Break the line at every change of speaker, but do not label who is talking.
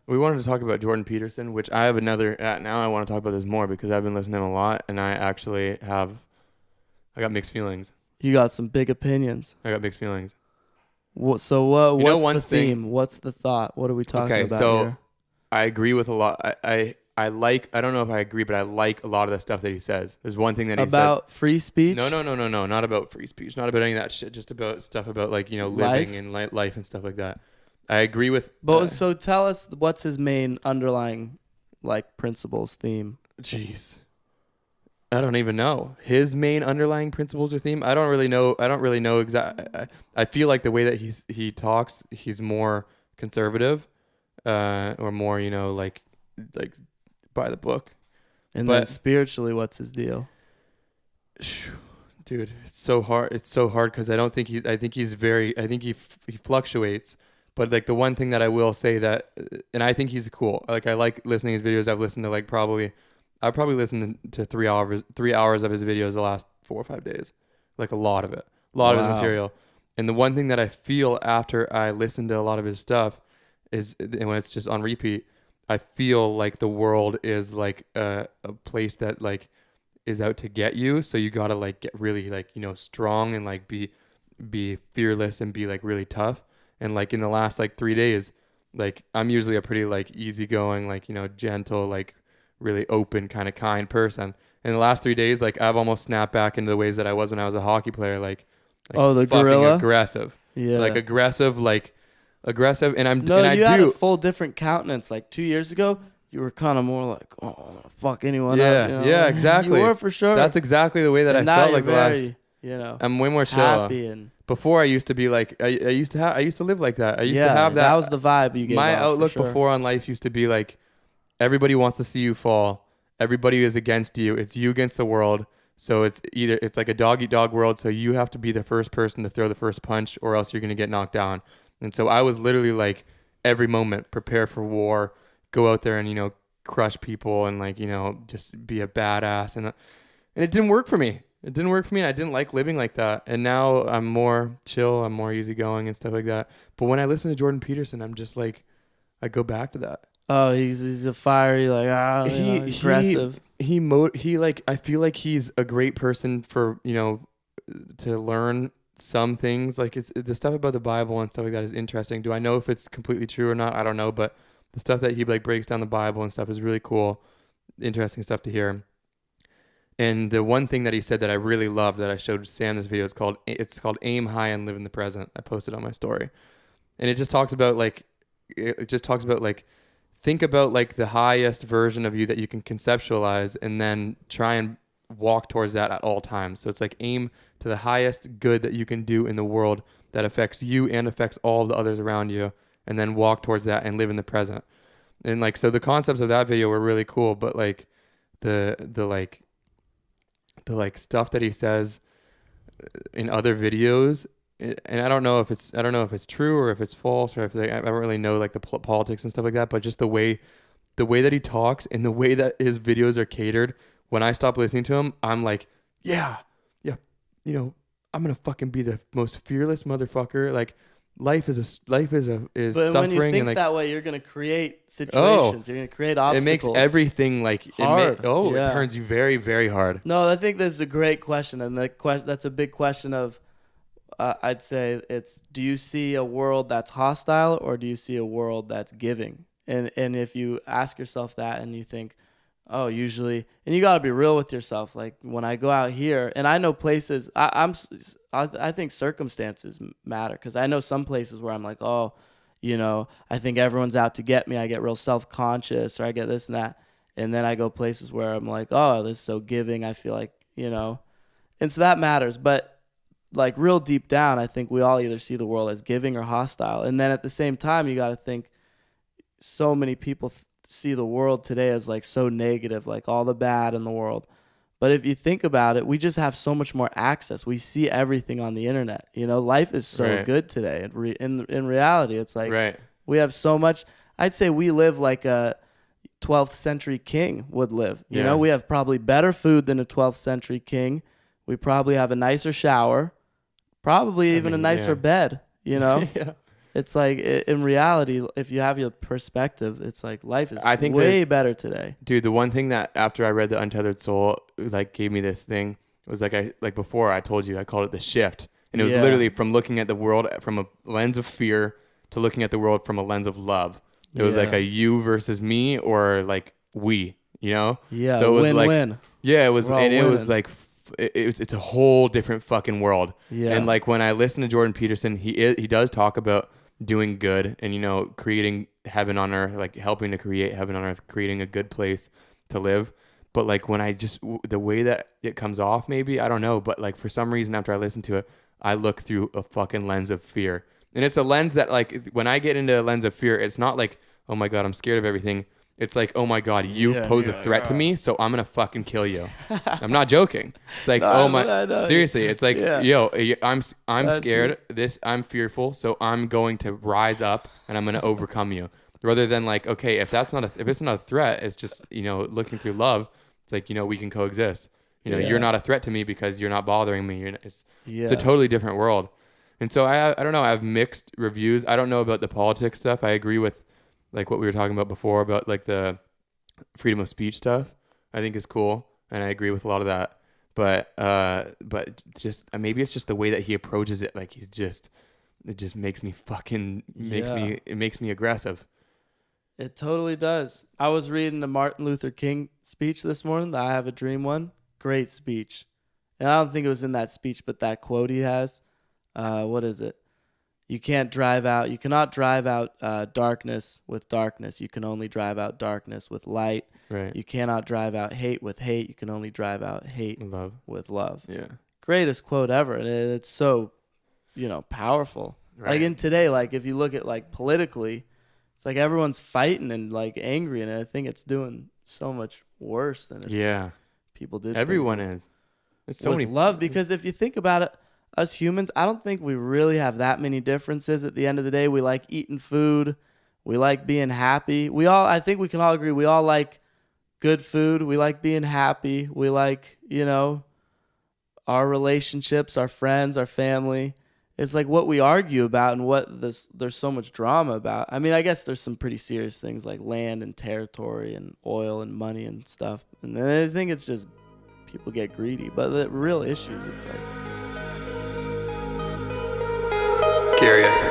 We wanted to talk about Jordan Peterson, which I have another. Now I want to talk about this more because I've been listening to him a lot, and I got mixed feelings.
You got some big opinions.
I got mixed feelings.
What's
one
the
thing.
theme? What's the thought? What are we talking
Okay,
about
so
here?
I agree with a lot. I like. I don't know if I agree, but I like a lot of the stuff that he says. There's one thing that he said.
About free speech?
No, not about free speech, not about any of that shit. Just about stuff about like living
Life?
and life and stuff like that. I agree with.
But so tell us, what's his main underlying like principles, theme?
Jeez. I don't even know his main underlying principles or theme. I don't really know exactly. I feel like the way that he talks, he's more conservative, or more like by the book.
And
But-
then spiritually, what's his deal?
Dude, it's so hard. It's so hard because I think he fluctuates. But like the one thing that I will say that, and I think he's cool. Like I like listening to his videos. I've listened to I've probably listened to 3 hours of his videos the last 4 or 5 days. Like a lot of it, of his material. And the one thing that I feel after I listen to a lot of his stuff is, and when it's just on repeat, I feel like the world is like a place that like is out to get you. So you gotta like get really like strong and like be fearless and be like really tough. And like in the last like 3 days, like I'm usually a pretty like easygoing, like gentle, like really open kind of kind person. In the last 3 days, like I've almost snapped back into the ways that I was when I was a hockey player, like
the
fucking
gorilla?
aggressive,
Yeah.
like aggressive, and I'm
No,
and
you
I
had
do.
a full different countenance. Like 2 years ago, you were kind of more like, oh, I don't wanna fuck anyone
Yeah,
up.
yeah, exactly.
You were for sure.
That's exactly the way that
And
I
now
felt
you're
like the
very,
last. I'm way more chill.
happy and
Before I used to be like I used to live like that. I used to have that.
That was the vibe you gave
My
off, for
outlook
sure.
before on life used to be like everybody wants to see you fall. Everybody is against you. It's you against the world. So it's like a dog eat dog world. So you have to be the first person to throw the first punch, or else you're gonna get knocked down. And so I was literally like every moment prepare for war, go out there and crush people and like just be a badass. And it didn't work for me. It didn't work for me, and I didn't like living like that. And now I'm more chill, I'm more easygoing and stuff like that. But when I listen to Jordan Peterson, I'm just like, I go back to that.
Oh, he's a fiery, like aggressive.
He like, I feel like he's a great person for to learn some things. Like it's the stuff about the Bible and stuff like that is interesting. Do I know if it's completely true or not? I don't know, but the stuff that he like breaks down the Bible and stuff is really cool, interesting stuff to hear. And the one thing that he said that I really loved that I showed Sam this video, it's called Aim High and Live in the Present. I posted on my story. And it just talks about like think about like the highest version of you that you can conceptualize and then try and walk towards that at all times. So it's like aim to the highest good that you can do in the world that affects you and affects all of the others around you, and then walk towards that and live in the present. And like so the concepts of that video were really cool, but like the stuff that he says in other videos, and I don't know if it's true or if it's false, or if I don't really know like the politics and stuff like that, but just the way that he talks and the way that his videos are catered, when I stop listening to him, I'm like, yeah, I'm gonna fucking be the most fearless motherfucker. Like life is
But
suffering,
when you think
and like
that way, you're gonna create situations. You're gonna create obstacles.
it makes everything like
hard.
It
Yeah.
turns you very, very hard.
No, I think this is a great question, and that's a big question of. I'd say it's, do you see a world that's hostile, or do you see a world that's giving? And if you ask yourself that and you think, oh, usually, and you got to be real with yourself. Like when I go out here, and I know places, I think circumstances matter, because I know some places where I'm like, oh, I think everyone's out to get me. I get real self-conscious, or I get this and that. And then I go places where I'm like, oh, this is so giving. I feel like, and so that matters. But like real deep down, I think we all either see the world as giving or hostile. And then at the same time, you got to think so many people see the world today as like so negative, like all the bad in the world. But if you think about it, we just have so much more access. We see everything on the internet. Life is so good today. In reality, it's like we have so much. I'd say we live like a 12th century king would live. We have probably better food than a 12th century king. We probably have a nicer shower. Probably even a nicer bed,
Yeah.
It's like in reality, if you have your perspective, it's like life is
I think
way better today.
Dude, the one thing that after I read The Untethered Soul, like gave me this thing was like before I told you, I called it the shift. And it was literally from looking at the world from a lens of fear to looking at the world from a lens of love. It was like a you versus me or like we, you know?
Yeah.
So it was
win-win.
Yeah, it was, and it
winning.
was like, it's a whole different fucking world.
Yeah.
And like when I listen to Jordan Peterson, he does talk about doing good and, you know, creating heaven on earth, like helping to create heaven on earth, creating a good place to live. But like when the way that it comes off, maybe, I don't know. But like for some reason, after I listen to it, I look through a fucking lens of fear. And it's a lens that like, when I get into a lens of fear, it's not like, oh my God, I'm scared of everything. It's like, oh my God, you pose a threat to me, so I'm going to fucking kill you. I'm not joking. It's like, oh my, seriously. It's like, yo, I'm scared. I'm fearful, so I'm going to rise up and I'm going to overcome you. Rather than like, okay, if it's not a threat, it's just, you know, looking through love. It's like, you know, we can coexist. You know, you're not a threat to me because you're not bothering me. It's a totally different world. And so I don't know. I have mixed reviews. I don't know about the politics stuff. I agree with like what we were talking about before about like the freedom of speech stuff. I think is cool, and I agree with a lot of that. But just maybe it's just the way that he approaches it. Like it just makes me it makes me aggressive.
It totally does. I was reading the Martin Luther King speech this morning, the I Have a Dream one. Great speech. And I don't think it was in that speech, but that quote he has. What is it? You cannot drive out darkness with darkness. You can only drive out darkness with light.
Right.
You cannot drive out hate with hate. You can only drive out hate with love.
Yeah.
Greatest quote ever. And it's so, you know, powerful. Right. Like in today, like if you look at like politically, it's like everyone's fighting and like angry, and I think it's doing so much worse than if people did.
Everyone is. There's so many
love, because if you think about it, us humans, I don't think we really have that many differences. At the end of the day, we like eating food, we like being happy. I think we can all agree, we all like good food, we like being happy, we like, you know, our relationships, our friends, our family. It's like what we argue about and there's so much drama about. I mean, I guess there's some pretty serious things like land and territory and oil and money and stuff. And I think it's just people get greedy. But the real issues, it's like
curious.